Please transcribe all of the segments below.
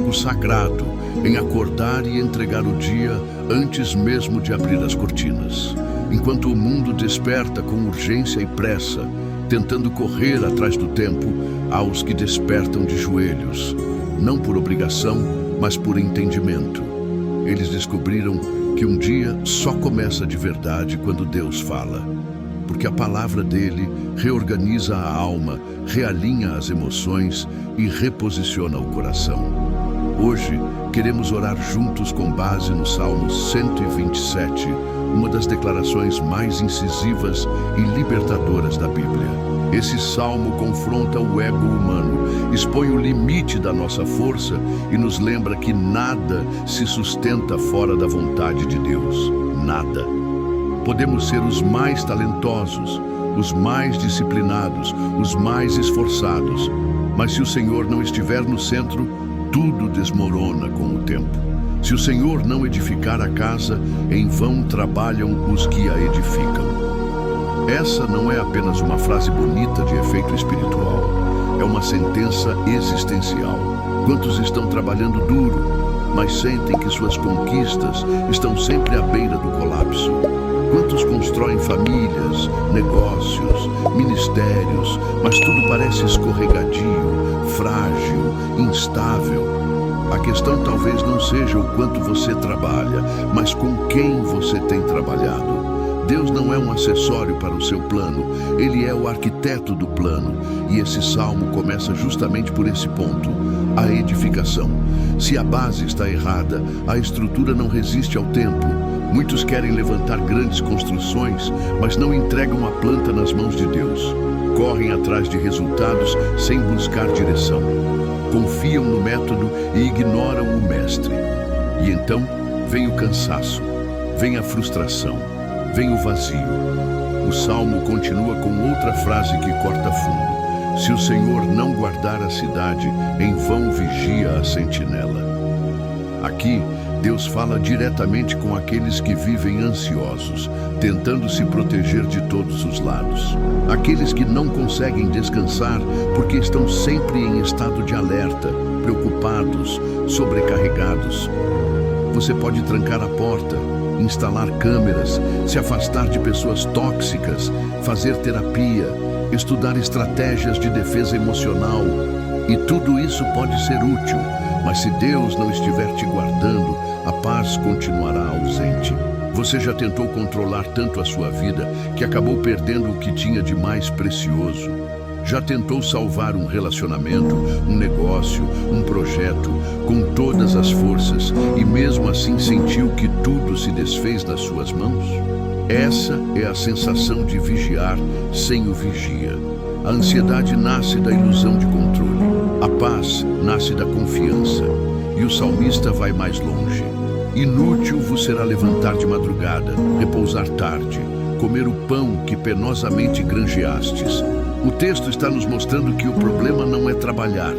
algo sagrado em acordar e entregar o dia antes mesmo de abrir as cortinas. Enquanto o mundo desperta com urgência e pressa, tentando correr atrás do tempo, há os que despertam de joelhos, não por obrigação, mas por entendimento. Eles descobriram que um dia só começa de verdade quando Deus fala, porque a palavra dele reorganiza a alma, realinha as emoções e reposiciona o coração. Hoje, queremos orar juntos com base no Salmo 127, uma das declarações mais incisivas e libertadoras da Bíblia. Esse salmo confronta o ego humano, expõe o limite da nossa força e nos lembra que nada se sustenta fora da vontade de Deus. Nada. Podemos ser os mais talentosos, os mais disciplinados, os mais esforçados, mas se o Senhor não estiver no centro, tudo desmorona com o tempo. Se o Senhor não edificar a casa, em vão trabalham os que a edificam. Essa não é apenas uma frase bonita de efeito espiritual, é uma sentença existencial. Quantos estão trabalhando duro, mas sentem que suas conquistas estão sempre à beira do colapso? Quantos constroem famílias, negócios, ministérios, mas tudo parece escorregadio, frágil, instável? A questão talvez não seja o quanto você trabalha, mas com quem você tem trabalhado. Deus não é um acessório para o seu plano, Ele é o arquiteto do plano. E esse salmo começa justamente por esse ponto, a edificação. Se a base está errada, a estrutura não resiste ao tempo. Muitos querem levantar grandes construções, mas não entregam a planta nas mãos de Deus. Correm atrás de resultados sem buscar direção. Confiam no método e ignoram o mestre. E então vem o cansaço, vem a frustração, vem o vazio. O salmo continua com outra frase que corta fundo. Se o Senhor não guardar a cidade, em vão vigia a sentinela. Aqui, Deus fala diretamente com aqueles que vivem ansiosos, tentando se proteger de todos os lados. Aqueles que não conseguem descansar porque estão sempre em estado de alerta, preocupados, sobrecarregados. Você pode trancar a porta, instalar câmeras, se afastar de pessoas tóxicas, fazer terapia, estudar estratégias de defesa emocional. E tudo isso pode ser útil, mas se Deus não estiver te guardando, a paz continuará ausente. Você já tentou controlar tanto a sua vida que acabou perdendo o que tinha de mais precioso? Já tentou salvar um relacionamento, um negócio, um projeto, com todas as forças e mesmo assim sentiu que tudo se desfez das suas mãos? Essa é a sensação de vigiar sem o vigia. A ansiedade nasce da ilusão de controle. A paz nasce da confiança. E o salmista vai mais longe. Inútil vos será levantar de madrugada, repousar tarde, comer o pão que penosamente granjeastes. O texto está nos mostrando que o problema não é trabalhar,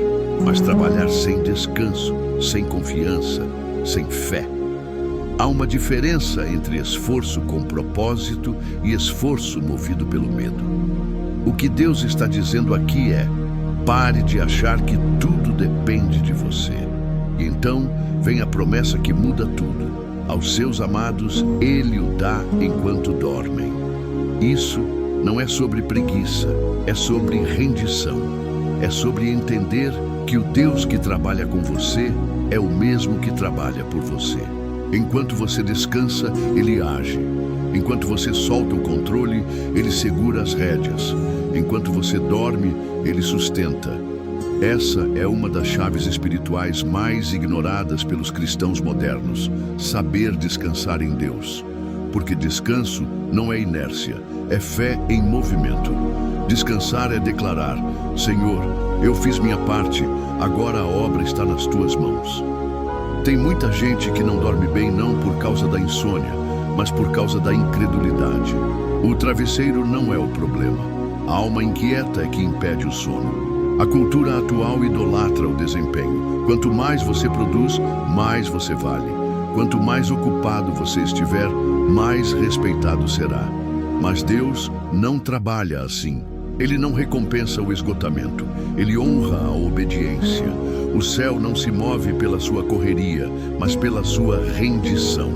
mas trabalhar sem descanso, sem confiança, sem fé. Há uma diferença entre esforço com propósito e esforço movido pelo medo. O que Deus está dizendo aqui é: pare de achar que tudo depende de você. E então vem a promessa que muda tudo. Aos seus amados, Ele o dá enquanto dormem. Isso não é sobre preguiça, é sobre rendição. É sobre entender que o Deus que trabalha com você é o mesmo que trabalha por você. Enquanto você descansa, Ele age. Enquanto você solta o controle, Ele segura as rédeas. Enquanto você dorme, Ele sustenta. Essa é uma das chaves espirituais mais ignoradas pelos cristãos modernos: saber descansar em Deus. Porque descanso não é inércia, é fé em movimento. Descansar é declarar: Senhor, eu fiz minha parte, agora a obra está nas tuas mãos. Tem muita gente que não dorme bem não por causa da insônia, mas por causa da incredulidade. O travesseiro não é o problema. A alma inquieta é que impede o sono. A cultura atual idolatra o desempenho. Quanto mais você produz, mais você vale. Quanto mais ocupado você estiver, mais respeitado será. Mas Deus não trabalha assim. Ele não recompensa o esgotamento, ele honra a obediência. O céu não se move pela sua correria, mas pela sua rendição.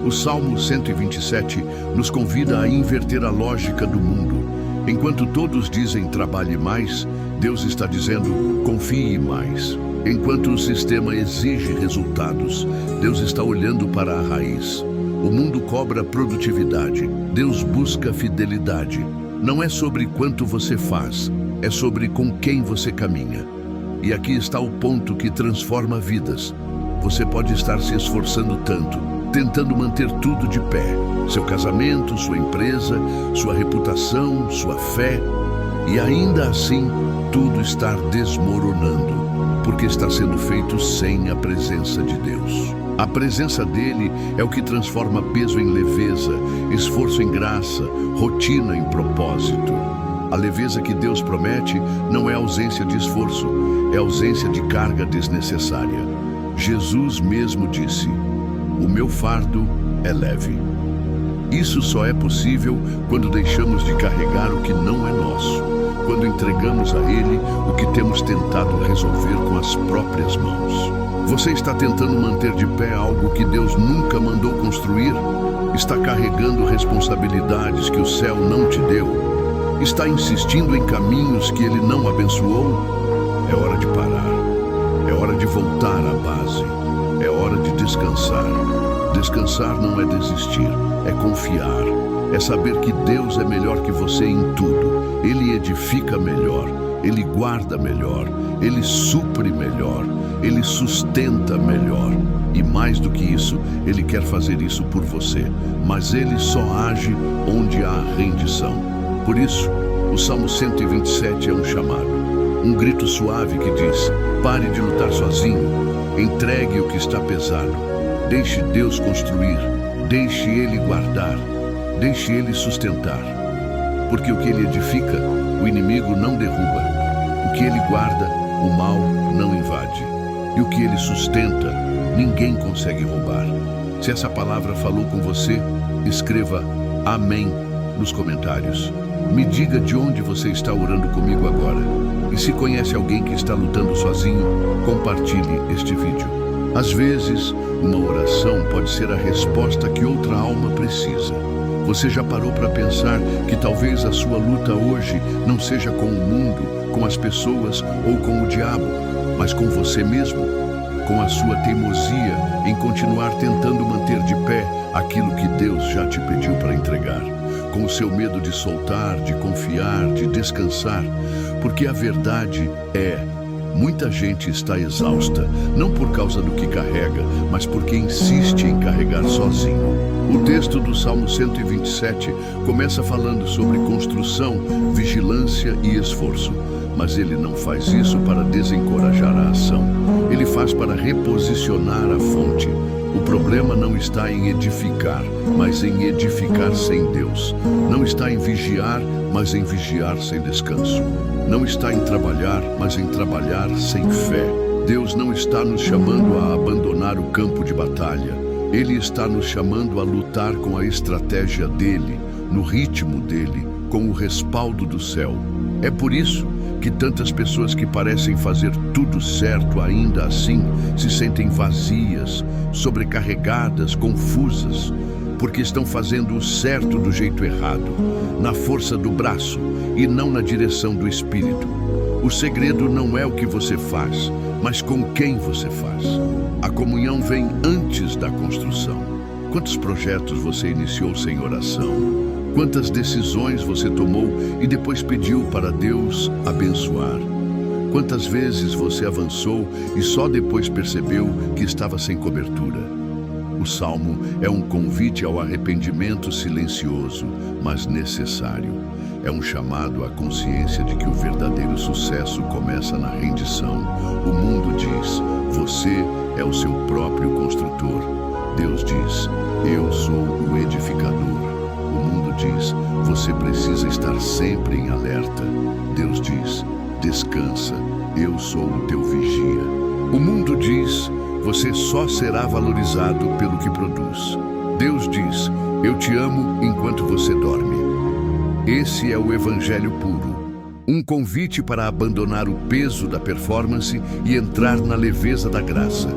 O Salmo 127 nos convida a inverter a lógica do mundo. Enquanto todos dizem trabalhe mais, Deus está dizendo confie mais. Enquanto o sistema exige resultados, Deus está olhando para a raiz. O mundo cobra produtividade, Deus busca fidelidade. Não é sobre quanto você faz, é sobre com quem você caminha. E aqui está o ponto que transforma vidas. Você pode estar se esforçando tanto, tentando manter tudo de pé. Seu casamento, sua empresa, sua reputação, sua fé. E ainda assim, tudo estar desmoronando, porque está sendo feito sem a presença de Deus. A presença dele é o que transforma peso em leveza, esforço em graça, rotina em propósito. A leveza que Deus promete não é ausência de esforço, é ausência de carga desnecessária. Jesus mesmo disse: "O meu fardo é leve." Isso só é possível quando deixamos de carregar o que não é nosso, quando entregamos a Ele o que temos tentado resolver com as próprias mãos. Você está tentando manter de pé algo que Deus nunca mandou construir? Está carregando responsabilidades que o céu não te deu? Está insistindo em caminhos que Ele não abençoou? É hora de parar. É hora de voltar à base. É hora de descansar. Descansar não é desistir, é confiar. É saber que Deus é melhor que você em tudo. Ele edifica melhor, Ele guarda melhor, Ele supre melhor, Ele sustenta melhor. E mais do que isso, Ele quer fazer isso por você. Mas Ele só age onde há rendição. Por isso, o Salmo 127 é um chamado, um grito suave que diz: pare de lutar sozinho, entregue o que está pesado, deixe Deus construir, deixe Ele guardar, deixe Ele sustentar. Porque o que Ele edifica, o inimigo não derruba. O que Ele guarda, o mal não invade. E o que Ele sustenta, ninguém consegue roubar. Se essa palavra falou com você, escreva amém nos comentários. Me diga de onde você está orando comigo agora. E se conhece alguém que está lutando sozinho, compartilhe este vídeo. Às vezes, uma oração pode ser a resposta que outra alma precisa. Você já parou para pensar que talvez a sua luta hoje não seja com o mundo, com as pessoas ou com o diabo, mas com você mesmo? Com a sua teimosia em continuar tentando manter de pé aquilo que Deus já te pediu para entregar? Com o seu medo de soltar, de confiar, de descansar? Porque a verdade é: muita gente está exausta, não por causa do que carrega, mas porque insiste em carregar sozinho. O texto do Salmo 127 começa falando sobre construção, vigilância e esforço. Mas ele não faz isso para desencorajar a ação. Ele faz para reposicionar a fonte. O problema não está em edificar, mas em edificar sem Deus. Não está em vigiar, mas em vigiar sem descanso. Não está em trabalhar, mas em trabalhar sem fé. Deus não está nos chamando a abandonar o campo de batalha. Ele está nos chamando a lutar com a estratégia dele, no ritmo dele, com o respaldo do céu. É por isso que tantas pessoas que parecem fazer tudo certo ainda assim se sentem vazias, sobrecarregadas, confusas, porque estão fazendo o certo do jeito errado, na força do braço e não na direção do espírito. O segredo não é o que você faz, mas com quem você faz. A comunhão vem antes da construção. Quantos projetos você iniciou sem oração? Quantas decisões você tomou e depois pediu para Deus abençoar? Quantas vezes você avançou e só depois percebeu que estava sem cobertura? O Salmo é um convite ao arrependimento silencioso, mas necessário. É um chamado à consciência de que o verdadeiro sucesso começa na rendição. O mundo diz: você é o seu próprio construtor. Deus diz: eu sou o edificador. O mundo diz: você precisa estar sempre em alerta. Deus diz: descansa, eu sou o teu vigia. O mundo diz: você só será valorizado pelo que produz. Deus diz: eu te amo enquanto você dorme. Esse é o evangelho puro. Um convite para abandonar o peso da performance e entrar na leveza da graça.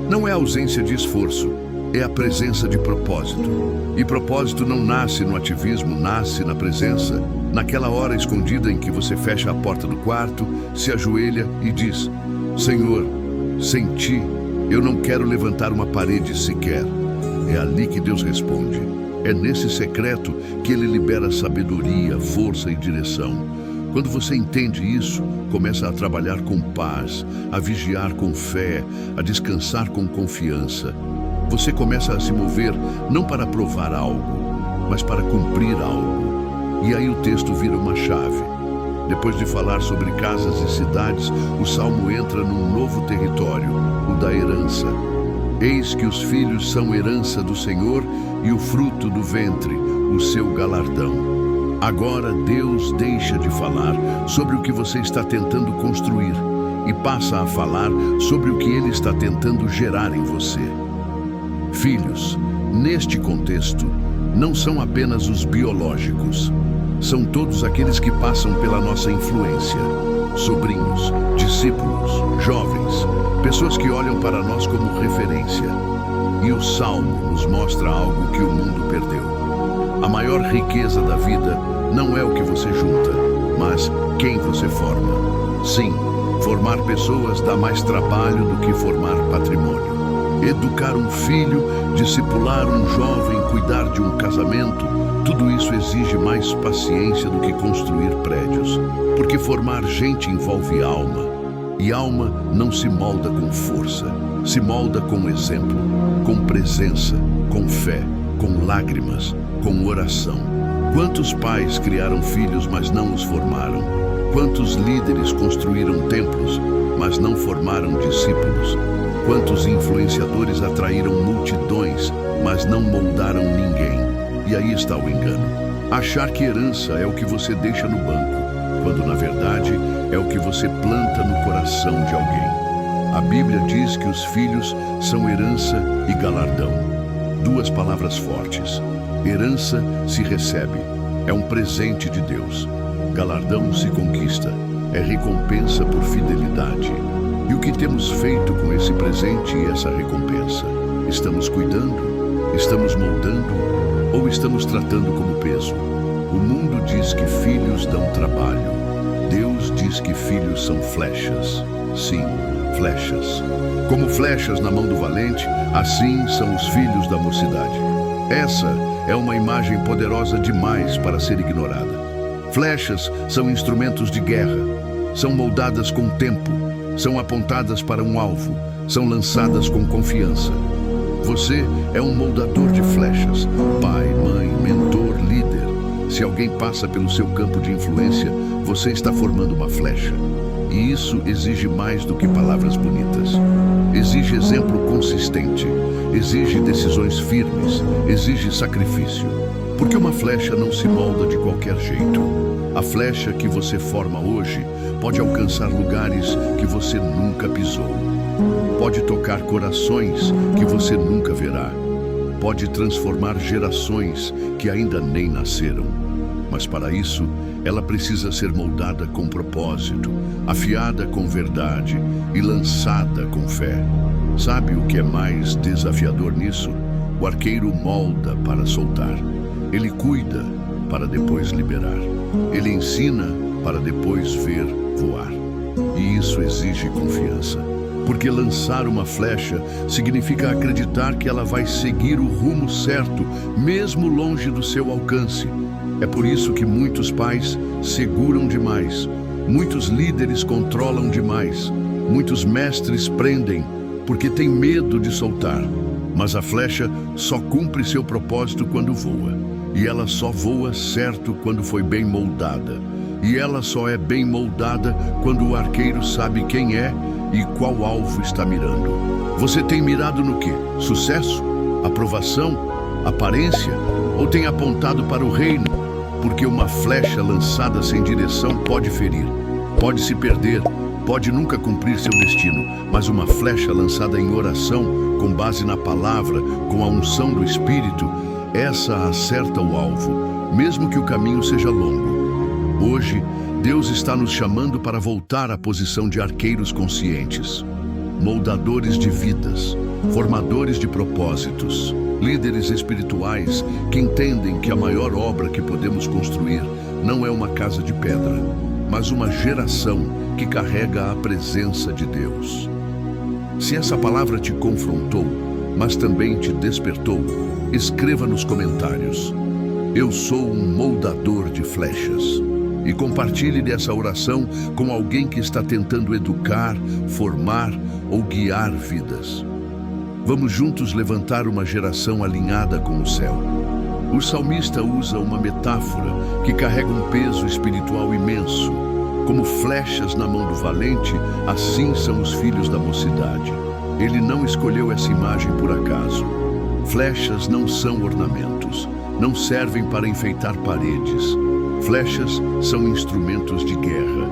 Não é ausência de esforço, é a presença de propósito. E propósito não nasce no ativismo, nasce na presença, naquela hora escondida em que você fecha a porta do quarto, se ajoelha e diz: Senhor, sem ti, eu não quero levantar uma parede sequer. É ali que Deus responde. É nesse secreto que Ele libera sabedoria, força e direção. Quando você entende isso, começa a trabalhar com paz, a vigiar com fé, a descansar com confiança. Você começa a se mover não para provar algo, mas para cumprir algo. E aí o texto vira uma chave. Depois de falar sobre casas e cidades, o Salmo entra num novo território, o da herança. Eis que os filhos são herança do Senhor e o fruto do ventre, o seu galardão. Agora Deus deixa de falar sobre o que você está tentando construir e passa a falar sobre o que Ele está tentando gerar em você. Filhos, neste contexto, não são apenas os biológicos. São todos aqueles que passam pela nossa influência. Sobrinhos, discípulos, jovens, pessoas que olham para nós como referência. E o Salmo nos mostra algo que o mundo perdeu. A maior riqueza da vida não é o que você junta, mas quem você forma. Sim, formar pessoas dá mais trabalho do que formar patrimônio. Educar um filho, discipular um jovem, cuidar de um casamento, tudo isso exige mais paciência do que construir prédios. Porque formar gente envolve alma. E alma não se molda com força, se molda com exemplo, com presença, com fé, com lágrimas, com oração. Quantos pais criaram filhos, mas não os formaram? Quantos líderes construíram templos, mas não formaram discípulos? Quantos influenciadores atraíram multidões, mas não moldaram ninguém? E aí está o engano. Achar que herança é o que você deixa no banco, quando na verdade é o que você planta no coração de alguém. A Bíblia diz que os filhos são herança e galardão. Duas palavras fortes. Herança se recebe, é um presente de Deus. Galardão se conquista, é recompensa por fidelidade. E o que temos feito com esse presente e essa recompensa? Estamos cuidando? Estamos moldando? Ou estamos tratando como peso? O mundo diz que filhos dão trabalho. Deus diz que filhos são flechas. Sim, flechas. Como flechas na mão do valente, assim são os filhos da mocidade. Essa é uma imagem poderosa demais para ser ignorada. Flechas são instrumentos de guerra. São moldadas com tempo. São apontadas para um alvo. São lançadas com confiança. Você é um moldador de flechas. Pai, mãe, mentor, líder. Se alguém passa pelo seu campo de influência, você está formando uma flecha. E isso exige mais do que palavras bonitas. Exige exemplo consistente. Exige decisões firmes. Exige sacrifício. Porque uma flecha não se molda de qualquer jeito. A flecha que você forma hoje pode alcançar lugares que você nunca pisou. Pode tocar corações que você nunca verá. Pode transformar gerações que ainda nem nasceram. Mas para isso, ela precisa ser moldada com propósito, afiada com verdade e lançada com fé. Sabe o que é mais desafiador nisso? O arqueiro molda para soltar. Ele cuida para depois liberar. Ele ensina para depois ver voar. E isso exige confiança. Porque lançar uma flecha significa acreditar que ela vai seguir o rumo certo, mesmo longe do seu alcance. É por isso que muitos pais seguram demais, muitos líderes controlam demais, muitos mestres prendem, porque têm medo de soltar. Mas a flecha só cumpre seu propósito quando voa. E ela só voa certo quando foi bem moldada. E ela só é bem moldada quando o arqueiro sabe quem é e qual alvo está mirando. Você tem mirado no quê? Sucesso? Aprovação? Aparência? Ou tem apontado para o reino? Porque uma flecha lançada sem direção pode ferir, pode se perder, pode nunca cumprir seu destino. Mas uma flecha lançada em oração, com base na palavra, com a unção do Espírito, essa acerta o alvo, mesmo que o caminho seja longo. Hoje, Deus está nos chamando para voltar à posição de arqueiros conscientes, moldadores de vidas, formadores de propósitos, líderes espirituais que entendem que a maior obra que podemos construir não é uma casa de pedra, mas uma geração que carrega a presença de Deus. Se essa palavra te confrontou, mas também te despertou, escreva nos comentários: eu sou um moldador de flechas. E compartilhe dessa oração com alguém que está tentando educar, formar ou guiar vidas. Vamos juntos levantar uma geração alinhada com o céu. O salmista usa uma metáfora que carrega um peso espiritual imenso. Como flechas na mão do valente, assim são os filhos da mocidade. Ele não escolheu essa imagem por acaso. Flechas não são ornamentos, não servem para enfeitar paredes. Flechas são instrumentos de guerra.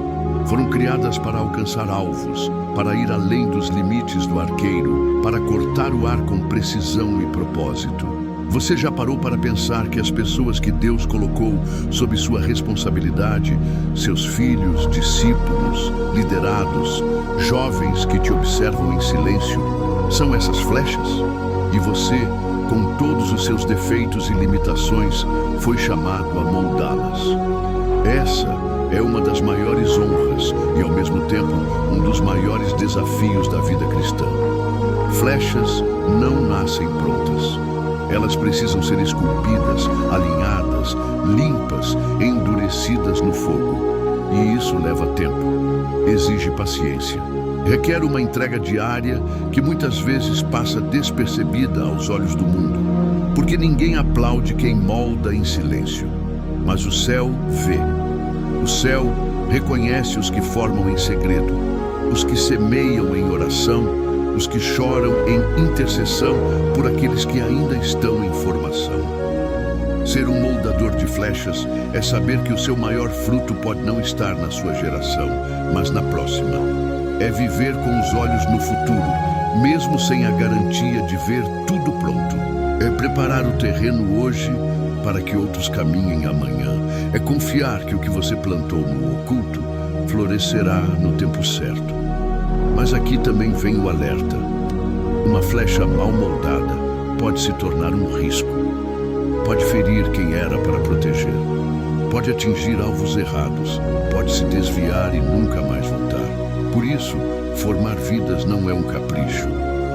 Foram criadas para alcançar alvos, para ir além dos limites do arqueiro, para cortar o ar com precisão e propósito. Você já parou para pensar que as pessoas que Deus colocou sob sua responsabilidade, seus filhos, discípulos, liderados, jovens que te observam em silêncio, são essas flechas? E você, com todos os seus defeitos e limitações, foi chamado a moldá-las. Essa é uma das maiores honras e, ao mesmo tempo, um dos maiores desafios da vida cristã. Flechas não nascem prontas. Elas precisam ser esculpidas, alinhadas, limpas, endurecidas no fogo. E isso leva tempo, exige paciência. Requer uma entrega diária que muitas vezes passa despercebida aos olhos do mundo, porque ninguém aplaude quem molda em silêncio. Mas o céu vê. O céu reconhece os que formam em segredo, os que semeiam em oração, os que choram em intercessão por aqueles que ainda estão em formação. Ser um moldador de flechas é saber que o seu maior fruto pode não estar na sua geração, mas na próxima. É viver com os olhos no futuro, mesmo sem a garantia de ver tudo pronto. É preparar o terreno hoje para que outros caminhem amanhã. É confiar que o que você plantou no oculto florescerá no tempo certo. Mas aqui também vem o alerta. Uma flecha mal moldada pode se tornar um risco. Pode ferir quem era para proteger. Pode atingir alvos errados. Pode se desviar e nunca mais voltar. Por isso, formar vidas não é um capricho,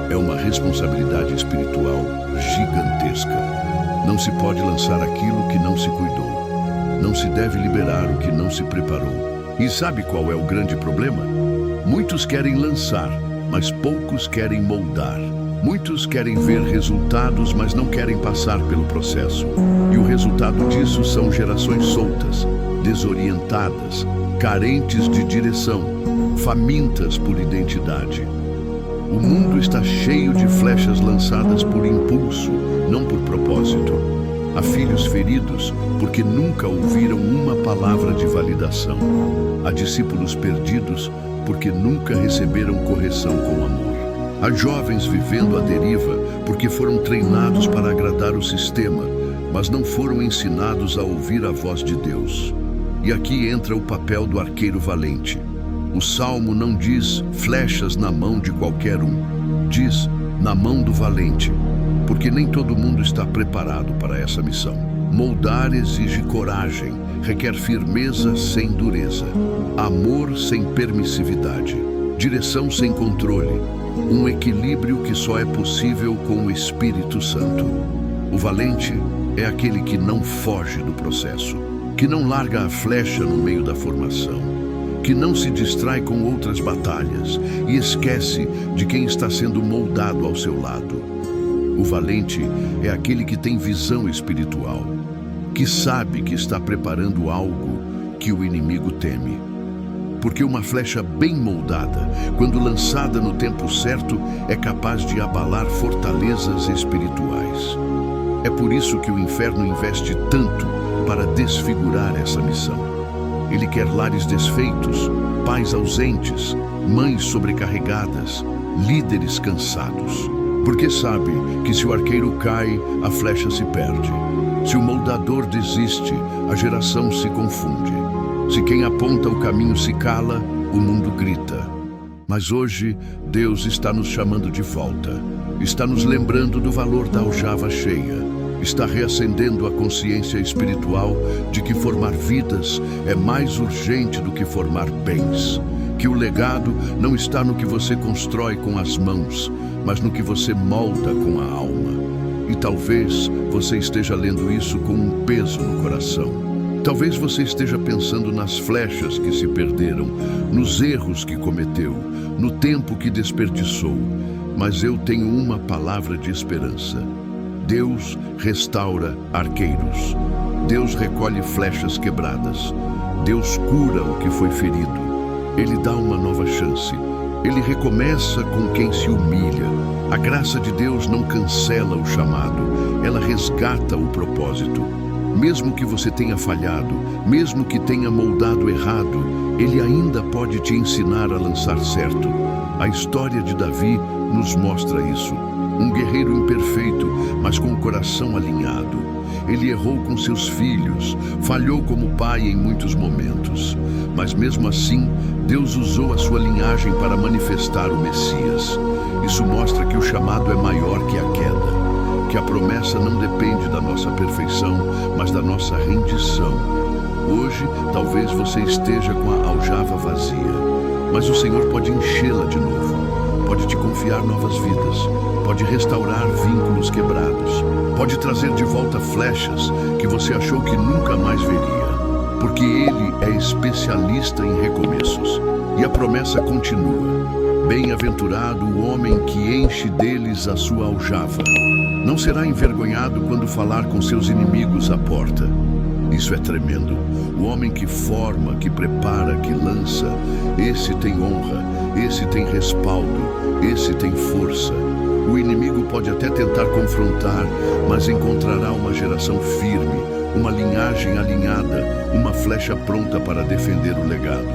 é uma responsabilidade espiritual gigantesca. Não se pode lançar aquilo que não se cuidou. Não se deve liberar o que não se preparou. E sabe qual é o grande problema? Muitos querem lançar, mas poucos querem moldar. Muitos querem ver resultados, mas não querem passar pelo processo. E o resultado disso são gerações soltas, desorientadas, carentes de direção, famintas por identidade. O mundo está cheio de flechas lançadas por impulso, não por propósito. Há filhos feridos porque nunca ouviram uma palavra de validação. Há discípulos perdidos porque nunca receberam correção com amor. Há jovens vivendo à deriva porque foram treinados para agradar o sistema, mas não foram ensinados a ouvir a voz de Deus. E aqui entra o papel do arqueiro valente. O Salmo não diz flechas na mão de qualquer um, diz na mão do valente, porque nem todo mundo está preparado para essa missão. Moldar exige coragem, requer firmeza sem dureza, amor sem permissividade, direção sem controle, um equilíbrio que só é possível com o Espírito Santo. O valente é aquele que não foge do processo, que não larga a flecha no meio da formação, que não se distrai com outras batalhas e esquece de quem está sendo moldado ao seu lado. O valente é aquele que tem visão espiritual, que sabe que está preparando algo que o inimigo teme. Porque uma flecha bem moldada, quando lançada no tempo certo, é capaz de abalar fortalezas espirituais. É por isso que o inferno investe tanto para desfigurar essa missão. Ele quer lares desfeitos, pais ausentes, mães sobrecarregadas, líderes cansados. Porque sabe que se o arqueiro cai, a flecha se perde. Se o moldador desiste, a geração se confunde. Se quem aponta o caminho se cala, o mundo grita. Mas hoje, Deus está nos chamando de volta. Está nos lembrando do valor da aljava cheia. Está reacendendo a consciência espiritual de que formar vidas é mais urgente do que formar bens. Que o legado não está no que você constrói com as mãos, mas no que você molda com a alma. E talvez você esteja lendo isso com um peso no coração. Talvez você esteja pensando nas flechas que se perderam, nos erros que cometeu, no tempo que desperdiçou. Mas eu tenho uma palavra de esperança. Deus restaura arqueiros. Deus recolhe flechas quebradas. Deus cura o que foi ferido. Ele dá uma nova chance. Ele recomeça com quem se humilha. A graça de Deus não cancela o chamado. Ela resgata o propósito. Mesmo que você tenha falhado, mesmo que tenha moldado errado, Ele ainda pode te ensinar a lançar certo. A história de Davi nos mostra isso. Um guerreiro imperfeito, mas com o coração alinhado. Ele errou com seus filhos, falhou como pai em muitos momentos. Mas mesmo assim, Deus usou a sua linhagem para manifestar o Messias. Isso mostra que o chamado é maior que a queda. Que a promessa não depende da nossa perfeição, mas da nossa rendição. Hoje, talvez você esteja com a aljava vazia, mas o Senhor pode enchê-la de novo. Pode te confiar novas vidas. Pode restaurar vínculos quebrados. Pode trazer de volta flechas que você achou que nunca mais veria. Porque Ele é especialista em recomeços. E a promessa continua. Bem-aventurado o homem que enche deles a sua aljava. Não será envergonhado quando falar com seus inimigos à porta. Isso é tremendo. O homem que forma, que prepara, que lança, esse tem honra, esse tem respaldo, esse tem força. O inimigo pode até tentar confrontar, mas encontrará uma geração firme, uma linhagem alinhada, uma flecha pronta para defender o legado.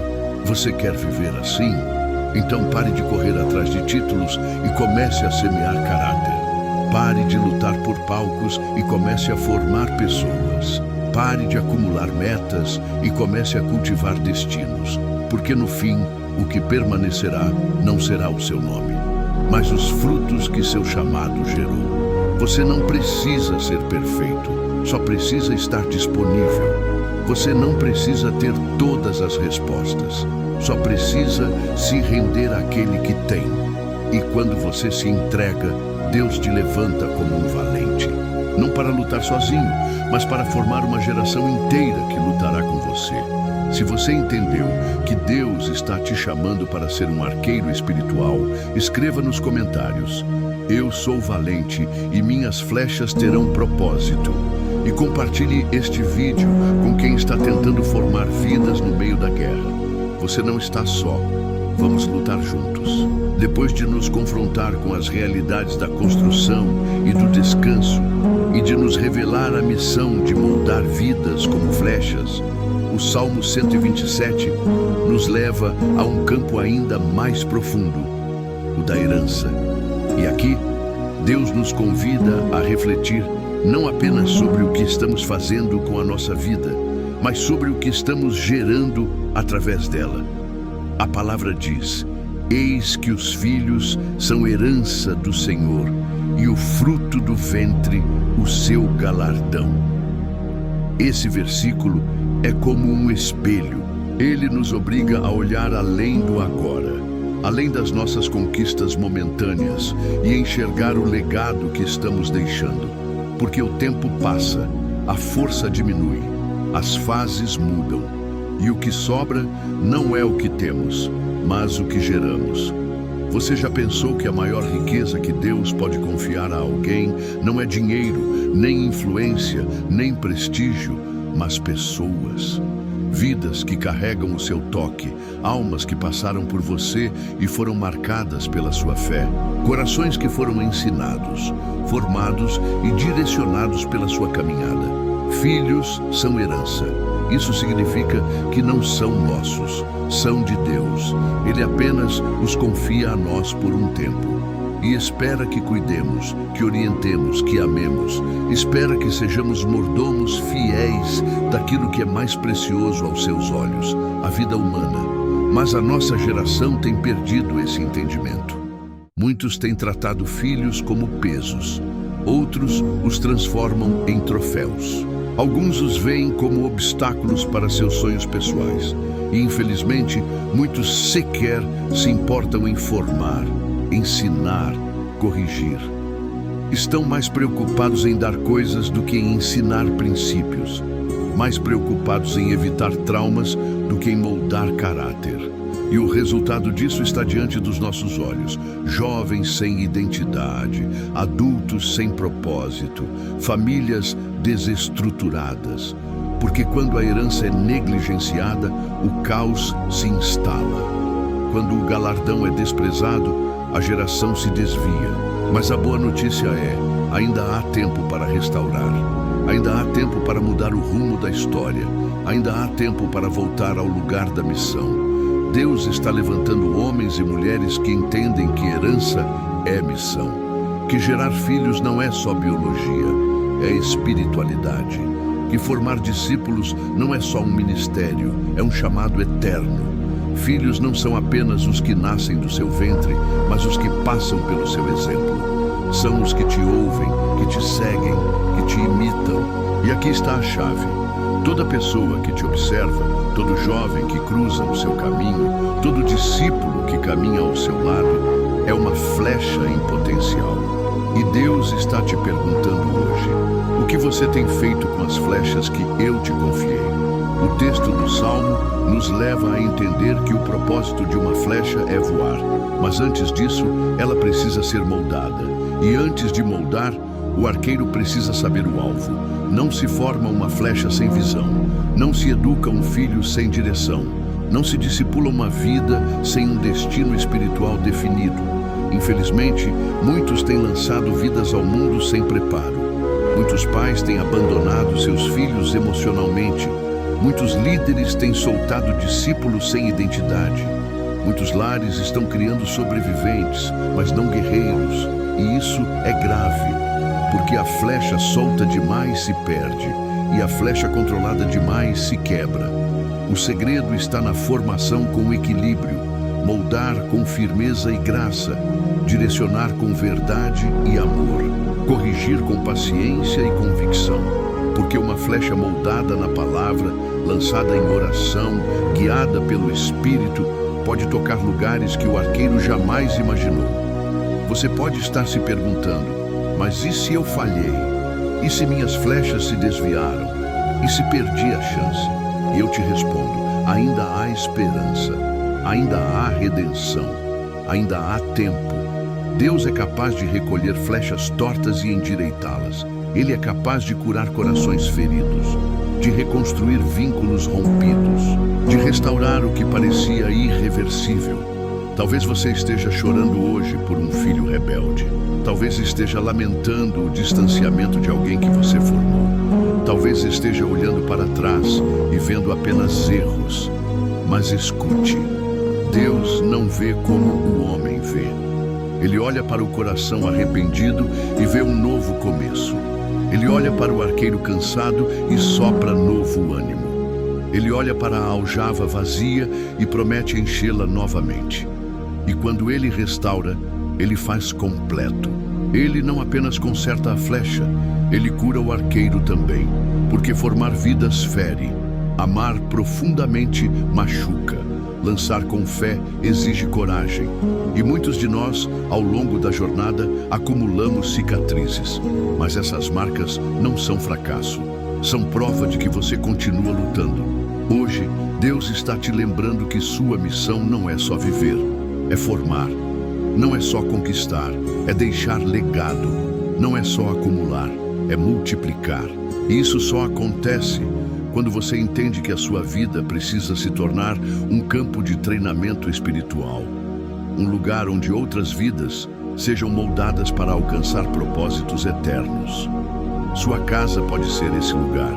Você quer viver assim? Então pare de correr atrás de títulos e comece a semear caráter. Pare de lutar por palcos e comece a formar pessoas. Pare de acumular metas e comece a cultivar destinos. Porque no fim, o que permanecerá não será o seu nome, mas os frutos que seu chamado gerou. Você não precisa ser perfeito, só precisa estar disponível. Você não precisa ter todas as respostas, só precisa se render àquele que tem. E quando você se entrega, Deus te levanta como um valente. Não para lutar sozinho, mas para formar uma geração inteira que lutará com você. Se você entendeu que Deus está te chamando para ser um arqueiro espiritual, escreva nos comentários: eu sou valente e minhas flechas terão propósito. E compartilhe este vídeo com quem está tentando formar vidas no meio da guerra. Você não está só. Vamos lutar juntos. Depois de nos confrontar com as realidades da construção e do descanso, e de nos revelar a missão de moldar vidas como flechas, o Salmo 127 nos leva a um campo ainda mais profundo, o da herança. E aqui, Deus nos convida a refletir não apenas sobre o que estamos fazendo com a nossa vida, mas sobre o que estamos gerando através dela. A palavra diz: eis que os filhos são herança do Senhor, e o fruto do ventre, o seu galardão. Esse versículo é como um espelho. Ele nos obriga a olhar além do agora, além das nossas conquistas momentâneas, e enxergar o legado que estamos deixando. Porque o tempo passa, a força diminui, as fases mudam, e o que sobra não é o que temos, mas o que geramos. Você já pensou que a maior riqueza que Deus pode confiar a alguém não é dinheiro, nem influência, nem prestígio, mas pessoas? Vidas que carregam o seu toque, almas que passaram por você e foram marcadas pela sua fé, corações que foram ensinados, formados e direcionados pela sua caminhada. Filhos são herança. Isso significa que não são nossos, são de Deus. Ele apenas os confia a nós por um tempo. e espera que cuidemos, que orientemos, que amemos. Espera que sejamos mordomos fiéis daquilo que é mais precioso aos seus olhos, a vida humana. Mas a nossa geração tem perdido esse entendimento. Muitos têm tratado filhos como pesos. Outros os transformam em troféus. Alguns os veem como obstáculos para seus sonhos pessoais. E, infelizmente, muitos sequer se importam em formar, ensinar, corrigir. Estão mais preocupados em dar coisas do que em ensinar princípios. Mais preocupados em evitar traumas do que em moldar caráter. E o resultado disso está diante dos nossos olhos. Jovens sem identidade, adultos sem propósito, famílias desestruturadas. Porque quando a herança é negligenciada, o caos se instala. Quando o galardão é desprezado, a geração se desvia. Mas a boa notícia é, ainda há tempo para restaurar. Ainda há tempo para mudar o rumo da história. Ainda há tempo para voltar ao lugar da missão. Deus está levantando homens e mulheres que entendem que herança é missão. Que gerar filhos não é só biologia, é espiritualidade. Que formar discípulos não é só um ministério, é um chamado eterno. Filhos não são apenas os que nascem do seu ventre, mas os que passam pelo seu exemplo. São os que te ouvem, que te seguem, que te imitam. E aqui está a chave. Toda pessoa que te observa, todo jovem que cruza o seu caminho, todo discípulo que caminha ao seu lado, é uma flecha em potencial. E Deus está te perguntando hoje, o que você tem feito com as flechas que eu te confiei? O texto do Salmo nos leva a entender que o propósito de uma flecha é voar, mas antes disso, ela precisa ser moldada. E antes de moldar, o arqueiro precisa saber o alvo. Não se forma uma flecha sem visão. Não se educa um filho sem direção. Não se discipula uma vida sem um destino espiritual definido. Infelizmente, muitos têm lançado vidas ao mundo sem preparo. Muitos pais têm abandonado seus filhos emocionalmente. Muitos líderes têm soltado discípulos sem identidade. Muitos lares estão criando sobreviventes, mas não guerreiros. E isso é grave, porque a flecha solta demais se perde, e a flecha controlada demais se quebra. O segredo está na formação com equilíbrio, moldar com firmeza e graça, direcionar com verdade e amor, corrigir com paciência e convicção. Porque uma flecha moldada na palavra, lançada em oração, guiada pelo Espírito, pode tocar lugares que o arqueiro jamais imaginou. Você pode estar se perguntando, mas e se eu falhei? E se minhas flechas se desviaram? E se perdi a chance? E eu te respondo, ainda há esperança, ainda há redenção, ainda há tempo. Deus é capaz de recolher flechas tortas e endireitá-las. Ele é capaz de curar corações feridos, de reconstruir vínculos rompidos, de restaurar o que parecia irreversível. Talvez você esteja chorando hoje por um filho rebelde. Talvez esteja lamentando o distanciamento de alguém que você formou. Talvez esteja olhando para trás e vendo apenas erros. Mas escute, Deus não vê como o homem vê. Ele olha para o coração arrependido e vê um novo começo. Ele olha para o arqueiro cansado e sopra novo ânimo. Ele olha para a aljava vazia e promete enchê-la novamente. E quando ele restaura, ele faz completo. Ele não apenas conserta a flecha, ele cura o arqueiro também. Porque formar vidas fere, amar profundamente machuca, lançar com fé exige coragem. E muitos de nós, ao longo da jornada, acumulamos cicatrizes. Mas essas marcas não são fracasso, são prova de que você continua lutando. Hoje, Deus está te lembrando que sua missão não é só viver, é formar. Não é só conquistar, é deixar legado. Não é só acumular, é multiplicar. E isso só acontece quando você entende que a sua vida precisa se tornar um campo de treinamento espiritual. Um lugar onde outras vidas sejam moldadas para alcançar propósitos eternos. Sua casa pode ser esse lugar.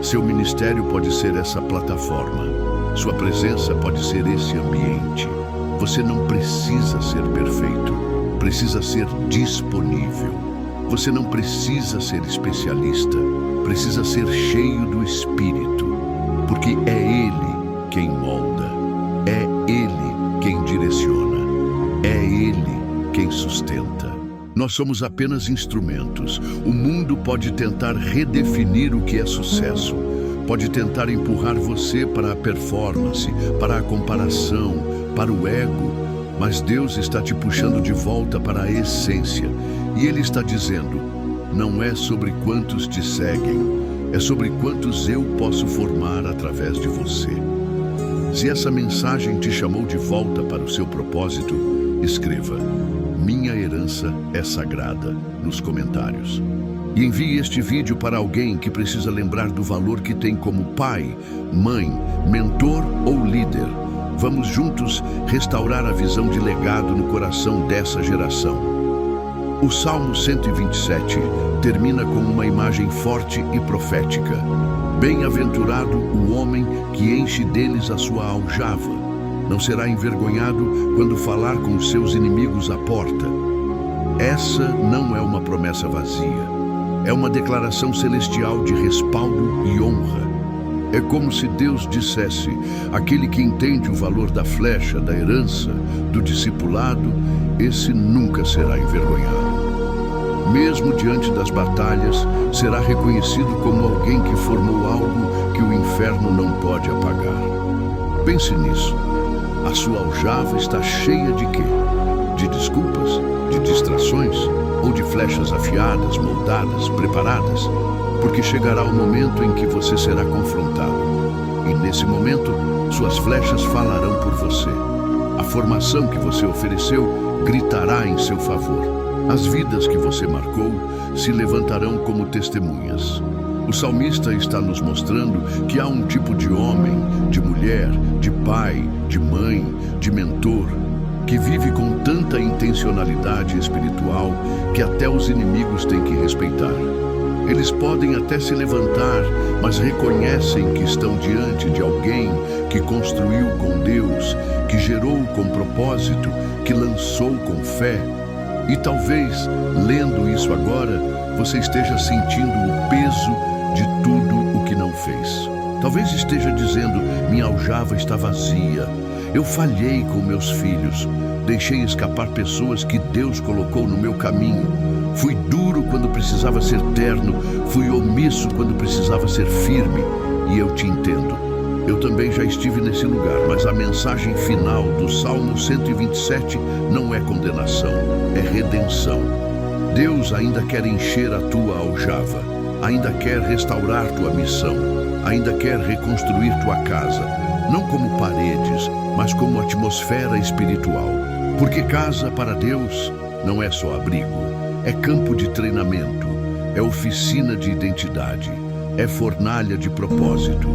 Seu ministério pode ser essa plataforma. Sua presença pode ser esse ambiente. Você não precisa ser perfeito. precisa ser disponível. Você não precisa ser especialista, precisa ser cheio do Espírito, porque é Ele quem molda, é Ele quem direciona, é Ele quem sustenta. Nós somos apenas instrumentos. O mundo pode tentar redefinir o que é sucesso, pode tentar empurrar você para a performance, para a comparação, para o ego, mas Deus está te puxando de volta para a essência. E Ele está dizendo, não é sobre quantos te seguem, é sobre quantos eu posso formar através de você. Se essa mensagem te chamou de volta para o seu propósito, escreva, minha herança é sagrada, nos comentários. E envie este vídeo para alguém que precisa lembrar do valor que tem como pai, mãe, mentor ou líder. Vamos juntos restaurar a visão de legado no coração dessa geração. O Salmo 127 termina com uma imagem forte e profética. Bem-aventurado o homem que enche deles a sua aljava. Não será envergonhado quando falar com os seus inimigos à porta. Essa não é uma promessa vazia. É uma declaração celestial de respaldo e honra. É como se Deus dissesse, aquele que entende o valor da flecha, da herança, do discipulado, esse nunca será envergonhado. Mesmo diante das batalhas, será reconhecido como alguém que formou algo que o inferno não pode apagar. Pense nisso. A sua aljava está cheia de quê? De desculpas? De distrações? Ou de flechas afiadas, moldadas, preparadas? Porque chegará o momento em que você será confrontado. E nesse momento, suas flechas falarão por você. A formação que você ofereceu gritará em seu favor. As vidas que você marcou se levantarão como testemunhas. O salmista está nos mostrando que há um tipo de homem, de mulher, de pai, de mãe, de mentor, que vive com tanta intencionalidade espiritual que até os inimigos têm que respeitar. Eles podem até se levantar, mas reconhecem que estão diante de alguém que construiu com Deus, que gerou com propósito, que lançou com fé. E talvez, lendo isso agora, você esteja sentindo o peso de tudo o que não fez. Talvez esteja dizendo, minha aljava está vazia, eu falhei com meus filhos, deixei escapar pessoas que Deus colocou no meu caminho, fui duro quando precisava ser terno, fui omisso quando precisava ser firme, e eu te entendo. Eu também já estive nesse lugar, mas a mensagem final do Salmo 127 não é condenação, é redenção. Deus ainda quer encher a tua aljava, ainda quer restaurar tua missão, ainda quer reconstruir tua casa, não como paredes, mas como atmosfera espiritual. Porque casa para Deus não é só abrigo, é campo de treinamento, é oficina de identidade, é fornalha de propósito,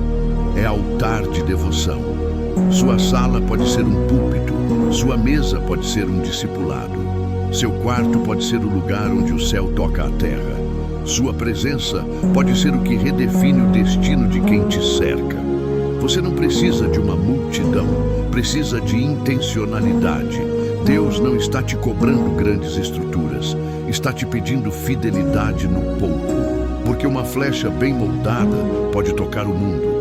é altar de devoção. Sua sala pode ser um púlpito, sua mesa pode ser um discipulado, seu quarto pode ser o lugar onde o céu toca a terra, sua presença pode ser o que redefine o destino de quem te cerca. Você não precisa de uma multidão, precisa de intencionalidade. Deus não está te cobrando grandes estruturas, está te pedindo fidelidade no pouco, porque uma flecha bem moldada pode tocar o mundo.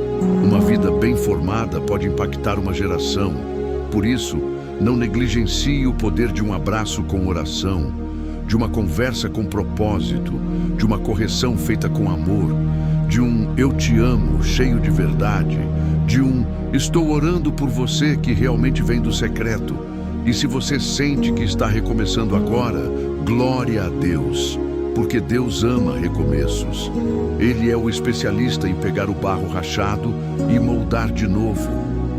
Uma vida bem formada pode impactar uma geração. Por isso, não negligencie o poder de um abraço com oração, de uma conversa com propósito, de uma correção feita com amor, de um eu te amo cheio de verdade, de um estou orando por você que realmente vem do secreto. E se você sente que está recomeçando agora, glória a Deus. Porque Deus ama recomeços. Ele é o especialista em pegar o barro rachado e moldar de novo.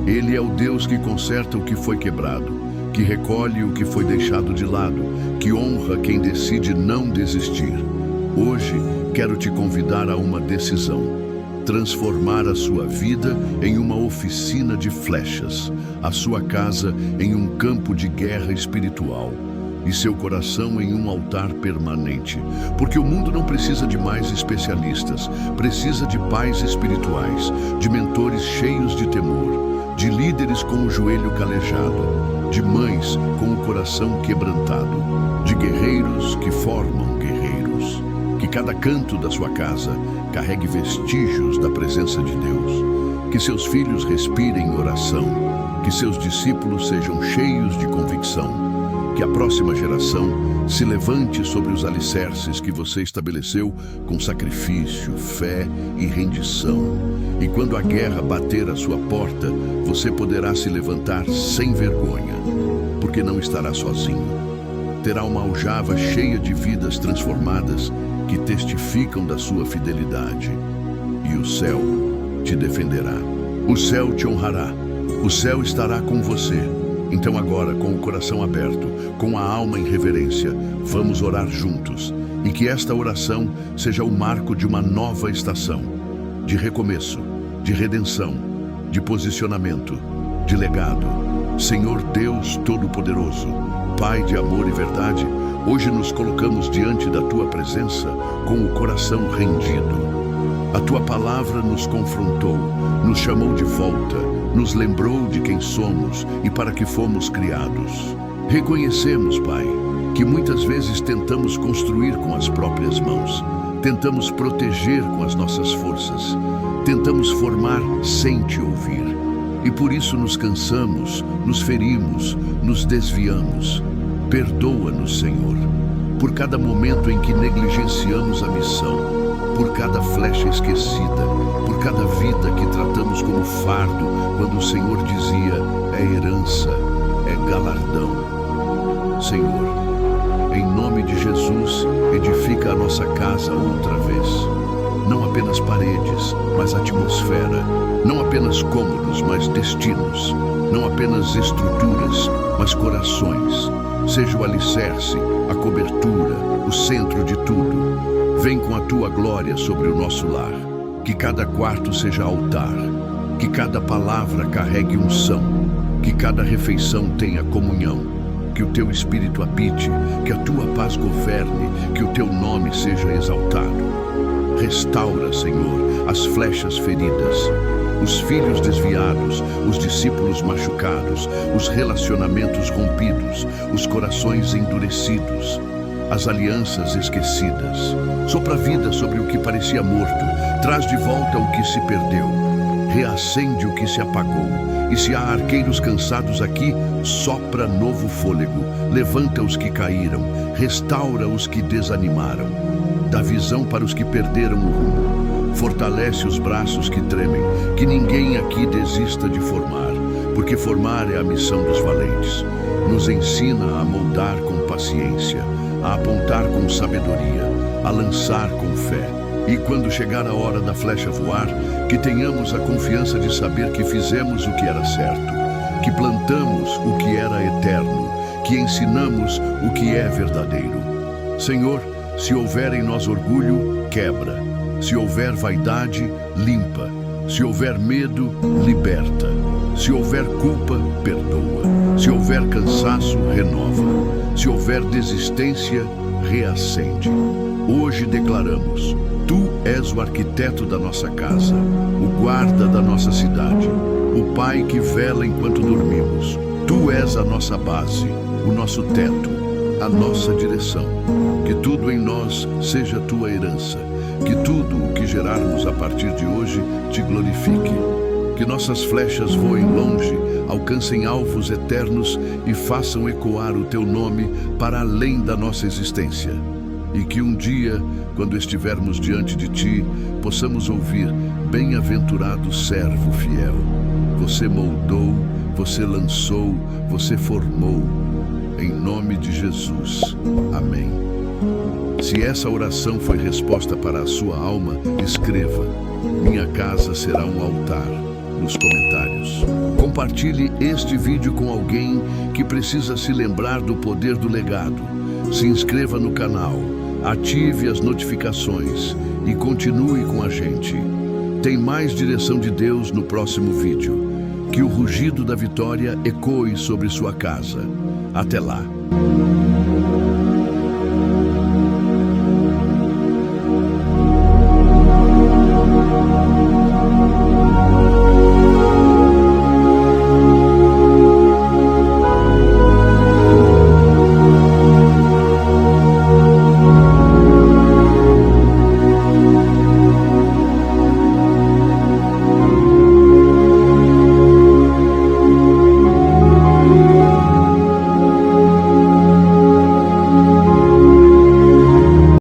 Ele é o Deus que conserta o que foi quebrado, que recolhe o que foi deixado de lado, que honra quem decide não desistir. Hoje, quero te convidar a uma decisão. Transformar a sua vida em uma oficina de flechas, a sua casa em um campo de guerra espiritual. e seu coração em um altar permanente. Porque o mundo não precisa de mais especialistas, precisa de pais espirituais, de mentores cheios de temor, de líderes com o joelho calejado, de mães com o coração quebrantado, de guerreiros que formam guerreiros. Que cada canto da sua casa carregue vestígios da presença de Deus. Que seus filhos respirem oração. Que seus discípulos sejam cheios de convicção. Que a próxima geração se levante sobre os alicerces que você estabeleceu com sacrifício, fé e rendição. E quando a guerra bater à sua porta, você poderá se levantar sem vergonha, porque não estará sozinho. Terá uma aljava cheia de vidas transformadas que testificam da sua fidelidade. E o céu te defenderá. O céu te honrará. O céu estará com você. Então agora, com o coração aberto, com a alma em reverência, vamos orar juntos. E que esta oração seja o marco de uma nova estação, de recomeço, de redenção, de posicionamento, de legado. Senhor Deus Todo-Poderoso, Pai de amor e verdade, hoje nos colocamos diante da Tua presença com o coração rendido. A Tua palavra nos confrontou, nos chamou de volta, nos lembrou de quem somos e para que fomos criados. Reconhecemos, Pai, que muitas vezes tentamos construir com as próprias mãos, tentamos proteger com as nossas forças, tentamos formar sem Te ouvir. E por isso nos cansamos, nos ferimos, nos desviamos. Perdoa-nos, Senhor, por cada momento em que negligenciamos a missão, por cada flecha esquecida, por cada vida que tratamos como fardo, quando o Senhor dizia, é herança, é galardão. Senhor, em nome de Jesus, edifica a nossa casa outra vez. Não apenas paredes, mas atmosfera. Não apenas cômodos, mas destinos. Não apenas estruturas, mas corações. Seja o alicerce, a cobertura, o centro de tudo. Vem com a Tua glória sobre o nosso lar. Que cada quarto seja altar. Que cada palavra carregue unção. Que cada refeição tenha comunhão. Que o Teu Espírito habite. Que a Tua paz governe. Que o Teu nome seja exaltado. Restaura, Senhor, as flechas feridas, os filhos desviados, os discípulos machucados, os relacionamentos rompidos, os corações endurecidos, as alianças esquecidas. Sopra vida sobre o que parecia morto, traz de volta o que se perdeu, reacende o que se apagou. E se há arqueiros cansados aqui, sopra novo fôlego, levanta os que caíram, restaura os que desanimaram, dá visão para os que perderam o rumo, fortalece os braços que tremem, que ninguém aqui desista de formar, porque formar é a missão dos valentes. Nos ensina a moldar com paciência, a apontar com sabedoria, a lançar com fé. E quando chegar a hora da flecha voar, que tenhamos a confiança de saber que fizemos o que era certo, que plantamos o que era eterno, que ensinamos o que é verdadeiro. Senhor, se houver em nós orgulho, quebra. Se houver vaidade, limpa. Se houver medo, liberta. Se houver culpa, perdoa. Se houver cansaço, renova. Se houver desistência, reacende. Hoje declaramos: Tu és o arquiteto da nossa casa, o guarda da nossa cidade, o Pai que vela enquanto dormimos. Tu és a nossa base, o nosso teto, a nossa direção. Que tudo em nós seja Tua herança. Que tudo o que gerarmos a partir de hoje Te glorifique. Que nossas flechas voem longe, alcancem alvos eternos e façam ecoar o Teu nome para além da nossa existência. E que um dia, quando estivermos diante de Ti, possamos ouvir: bem-aventurado servo fiel. Você moldou, você lançou, você formou. Em nome de Jesus. Amém. Se essa oração foi resposta para a sua alma, escreva: minha casa será um altar, nos comentários. Compartilhe este vídeo com alguém que precisa se lembrar do poder do legado. Se inscreva no canal, ative as notificações e continue com a gente. Tem mais direção de Deus no próximo vídeo. Que o rugido da vitória ecoe sobre sua casa. Até lá.